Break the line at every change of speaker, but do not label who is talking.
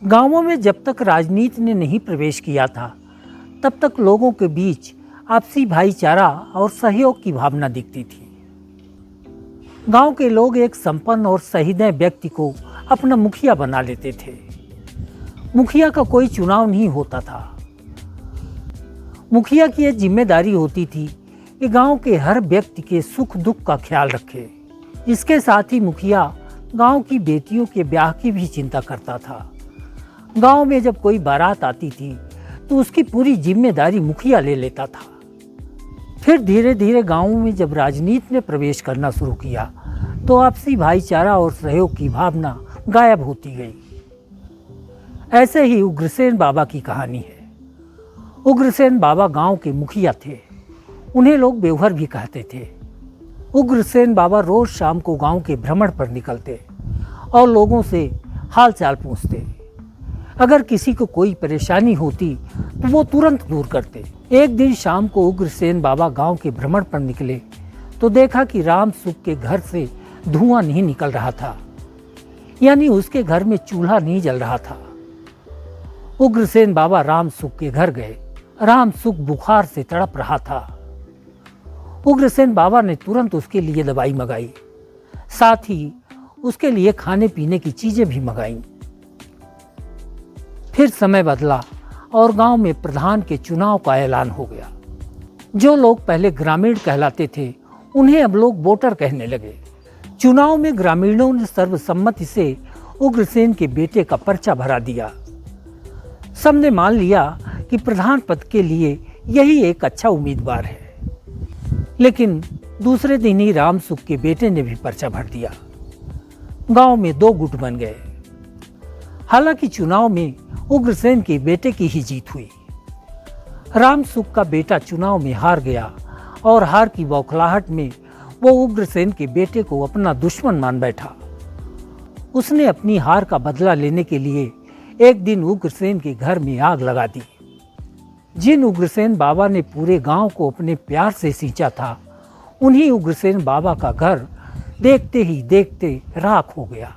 गांवों में जब तक राजनीति ने नहीं प्रवेश किया था, तब तक लोगों के बीच आपसी भाईचारा और सहयोग की भावना दिखती थी। गांव के लोग एक संपन्न और सहृदय व्यक्ति को अपना मुखिया बना लेते थे। मुखिया का कोई चुनाव नहीं होता था। मुखिया की यह जिम्मेदारी होती थी कि गांव के हर व्यक्ति के सुख दुख का ख्याल रखे। इसके साथ ही मुखिया गांव की बेटियों के ब्याह की भी चिंता करता था। गांव में जब कोई बारात आती थी तो उसकी पूरी जिम्मेदारी मुखिया ले लेता था। फिर धीरे धीरे गांवों में जब राजनीति ने प्रवेश करना शुरू किया तो आपसी भाईचारा और सहयोग की भावना गायब होती गई। ऐसे ही उग्रसेन बाबा की कहानी है। उग्रसेन बाबा गांव के मुखिया थे। उन्हें लोग बेवहर भी कहते थे। उग्रसेन बाबा रोज शाम को गांव के भ्रमण पर निकलते और लोगों से हालचाल पूछते। अगर किसी को कोई परेशानी होती तो वो तुरंत दूर करते। एक दिन शाम को उग्रसेन बाबा गांव के भ्रमण पर निकले तो देखा कि राम सुख के घर से धुआं नहीं निकल रहा था, यानी उसके घर में चूल्हा नहीं जल रहा था। उग्रसेन बाबा राम सुख के घर गए। राम सुख बुखार से तड़प रहा था। उग्रसेन बाबा ने तुरंत उसके लिए दवाई मंगाई, साथ ही उसके लिए खाने पीने की चीजें भी मंगाई। फिर समय बदला और गांव में प्रधान के चुनाव का ऐलान हो गया। जो लोग पहले ग्रामीण कहलाते थे उन्हें अब लोग वोटर कहने लगे। चुनाव में ग्रामीणों ने सर्वसम्मति से उग्रसेन के बेटे का पर्चा भरा दिया। सबने मान लिया कि प्रधान पद के लिए यही एक अच्छा उम्मीदवार है। लेकिन दूसरे दिन ही राम सुख के बेटे ने भी पर्चा भर दिया। गांव में दो गुट बन गए। हालांकि चुनाव में उग्रसेन के बेटे की ही जीत हुई। राम सुख का बेटा चुनाव में हार गया और हार की बौखलाहट में वो उग्रसेन के बेटे को अपना दुश्मन मान बैठा। उसने अपनी हार का बदला लेने के लिए एक दिन उग्रसेन के घर में आग लगा दी। जिन उग्रसेन बाबा ने पूरे गांव को अपने प्यार से सींचा था, उन्हीं उग्रसेन बाबा का घर देखते ही देखते राख हो गया।